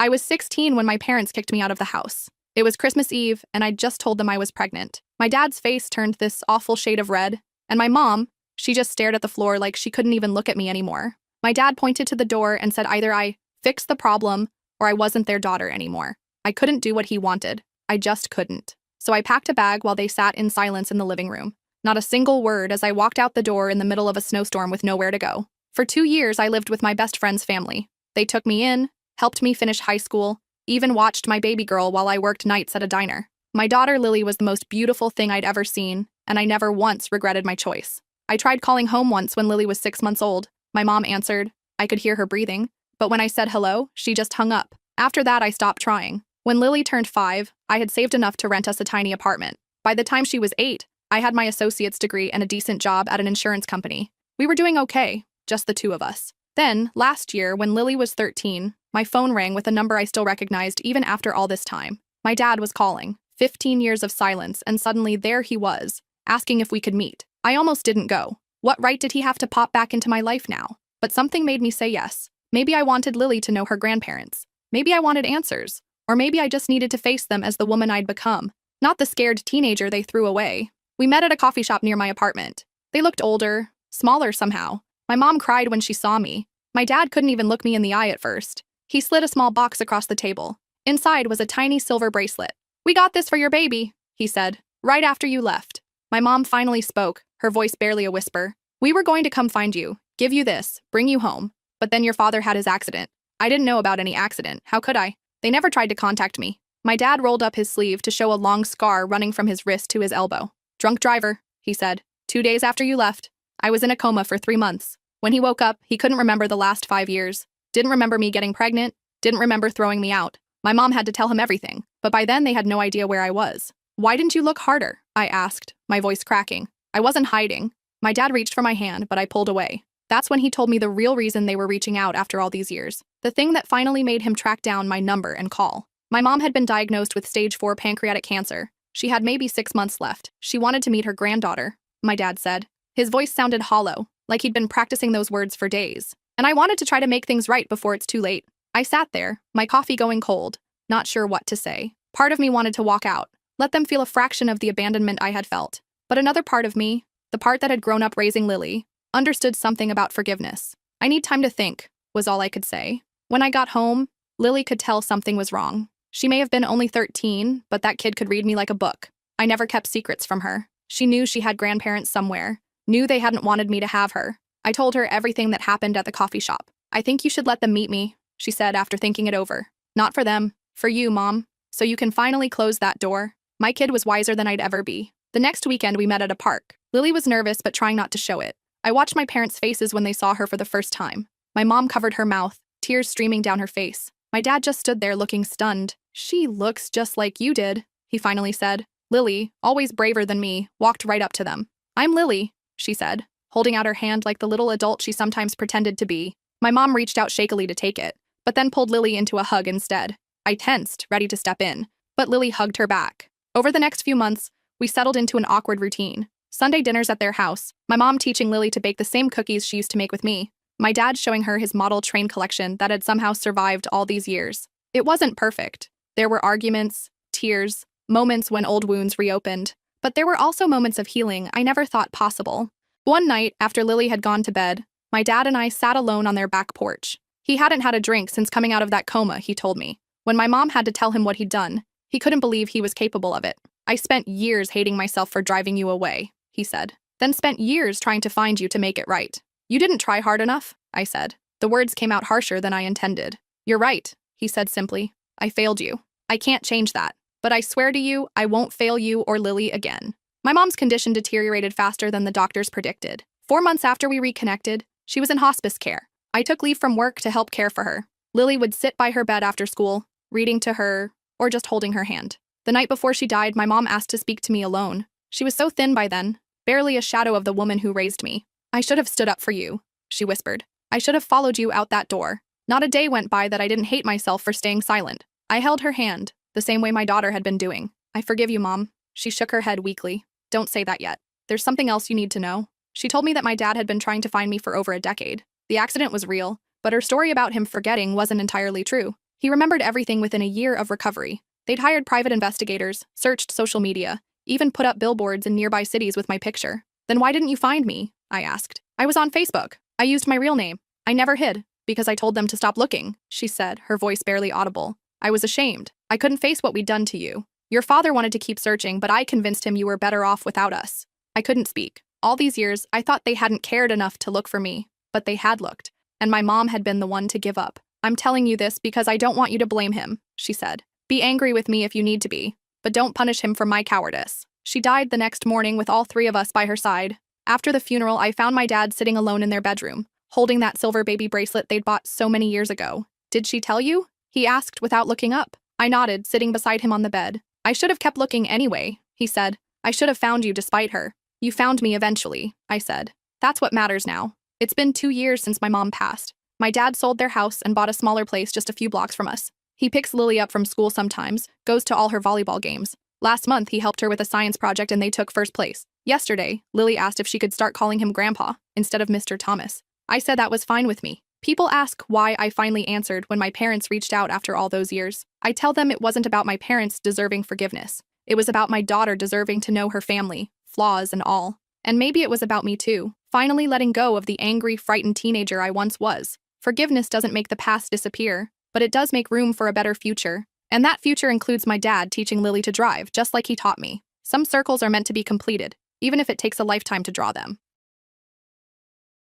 I was 16 when my parents kicked me out of the house. It was Christmas Eve, and I'd just told them I was pregnant. My dad's face turned this awful shade of red, and my mom, she just stared at the floor like she couldn't even look at me anymore. My dad pointed to the door and said either I fixed the problem or I wasn't their daughter anymore. I couldn't do what he wanted. I just couldn't. So I packed a bag while they sat in silence in the living room. Not a single word as I walked out the door in the middle of a snowstorm with nowhere to go. For 2 years, I lived with my best friend's family. They took me in, helped me finish high school, even watched my baby girl while I worked nights at a diner. My daughter Lily was the most beautiful thing I'd ever seen, and I never once regretted my choice. I tried calling home once when Lily was 6 months old. My mom answered. I could hear her breathing, but when I said hello, she just hung up. After that, I stopped trying. When Lily turned 5, I had saved enough to rent us a tiny apartment. By the time she was 8, I had my associate's degree and a decent job at an insurance company. We were doing okay, just the two of us. Then, last year, when Lily was 13, my phone rang with a number I still recognized even after all this time. My dad was calling. 15 years of silence, and suddenly there he was, asking if we could meet. I almost didn't go. What right did he have to pop back into my life now? But something made me say yes. Maybe I wanted Lily to know her grandparents. Maybe I wanted answers. Or maybe I just needed to face them as the woman I'd become, not the scared teenager they threw away. We met at a coffee shop near my apartment. They looked older, smaller somehow. My mom cried when she saw me. My dad couldn't even look me in the eye at first. He slid a small box across the table. Inside was a tiny silver bracelet. "We got this for your baby," he said, "right after you left." My mom finally spoke, her voice barely a whisper. "We were going to come find you, give you this, bring you home. But then your father had his accident. I didn't know about any accident. How could I? They never tried to contact me." My dad rolled up his sleeve to show a long scar running from his wrist to his elbow. "Drunk driver," he said. 2 days after you left. I was in a coma for 3 months. When he woke up, he couldn't remember the last 5 years. Didn't remember me getting pregnant. Didn't remember throwing me out. My mom had to tell him everything, but by then they had no idea where I was. "Why didn't you look harder?" I asked, my voice cracking. I wasn't hiding. My dad reached for my hand, but I pulled away. That's when he told me the real reason they were reaching out after all these years. The thing that finally made him track down my number and call. My mom had been diagnosed with stage 4 pancreatic cancer. She had maybe 6 months left. She wanted to meet her granddaughter, my dad said. His voice sounded hollow, like he'd been practicing those words for days. And I wanted to try to make things right before it's too late. I sat there, my coffee going cold, not sure what to say. Part of me wanted to walk out, let them feel a fraction of the abandonment I had felt. But another part of me, the part that had grown up raising Lily, understood something about forgiveness. "I need time to think," was all I could say. When I got home, Lily could tell something was wrong. She may have been only 13, but that kid could read me like a book. I never kept secrets from her. She knew she had grandparents somewhere, knew they hadn't wanted me to have her. I told her everything that happened at the coffee shop. "I think you should let them meet me," she said after thinking it over. "Not for them, for you, Mom. So you can finally close that door." My kid was wiser than I'd ever be. The next weekend we met at a park. Lily was nervous but trying not to show it. I watched my parents' faces when they saw her for the first time. My mom covered her mouth, tears streaming down her face. My dad just stood there looking stunned. "She looks just like you did," he finally said. Lily, always braver than me, walked right up to them. "I'm Lily," she said, holding out her hand like the little adult she sometimes pretended to be. My mom reached out shakily to take it, but then pulled Lily into a hug instead. I tensed, ready to step in, but Lily hugged her back. Over the next few months, we settled into an awkward routine. Sunday dinners at their house, my mom teaching Lily to bake the same cookies she used to make with me, my dad showing her his model train collection that had somehow survived all these years. It wasn't perfect. There were arguments, tears, moments when old wounds reopened, but there were also moments of healing I never thought possible. One night, after Lily had gone to bed, my dad and I sat alone on their back porch. He hadn't had a drink since coming out of that coma, he told me. When my mom had to tell him what he'd done, he couldn't believe he was capable of it. "I spent years hating myself for driving you away," he said. "Then spent years trying to find you to make it right. You didn't try hard enough," I said. The words came out harsher than I intended. "You're right," he said simply. "I failed you. I can't change that. But I swear to you, I won't fail you or Lily again." My mom's condition deteriorated faster than the doctors predicted. 4 months after we reconnected, she was in hospice care. I took leave from work to help care for her. Lily would sit by her bed after school, reading to her, or just holding her hand. The night before she died, my mom asked to speak to me alone. She was so thin by then, barely a shadow of the woman who raised me. "I should have stood up for you," she whispered. "I should have followed you out that door. Not a day went by that I didn't hate myself for staying silent." I held her hand, the same way my daughter had been doing. "I forgive you, Mom." She shook her head weakly. "Don't say that yet. There's something else you need to know." She told me that my dad had been trying to find me for over a decade. The accident was real, but her story about him forgetting wasn't entirely true. He remembered everything within a year of recovery. They'd hired private investigators, searched social media, even put up billboards in nearby cities with my picture. Then why didn't you find me? I asked. I was on Facebook. I used my real name. I never hid, because I told them to stop looking, she said, her voice barely audible. I was ashamed. I couldn't face what we'd done to you. Your father wanted to keep searching, but I convinced him you were better off without us. I couldn't speak. All these years, I thought they hadn't cared enough to look for me, but they had looked. And my mom had been the one to give up. I'm telling you this because I don't want you to blame him, she said. Be angry with me if you need to be, but don't punish him for my cowardice. She died the next morning with all three of us by her side. After the funeral, I found my dad sitting alone in their bedroom, holding that silver baby bracelet they'd bought so many years ago. Did she tell you? He asked without looking up. I nodded, sitting beside him on the bed. I should have kept looking anyway, he said. I should have found you despite her. You found me eventually, I said. That's what matters now. It's been 2 years since my mom passed. My dad sold their house and bought a smaller place just a few blocks from us. He picks Lily up from school sometimes, goes to all her volleyball games. Last month, he helped her with a science project and they took first place. Yesterday, Lily asked if she could start calling him Grandpa instead of Mr. Thomas. I said that was fine with me. People ask why I finally answered when my parents reached out after all those years. I tell them it wasn't about my parents deserving forgiveness. It was about my daughter deserving to know her family, flaws and all. And maybe it was about me too, finally letting go of the angry, frightened teenager I once was. Forgiveness doesn't make the past disappear, but it does make room for a better future. And that future includes my dad teaching Lily to drive, just like he taught me. Some circles are meant to be completed, even if it takes a lifetime to draw them.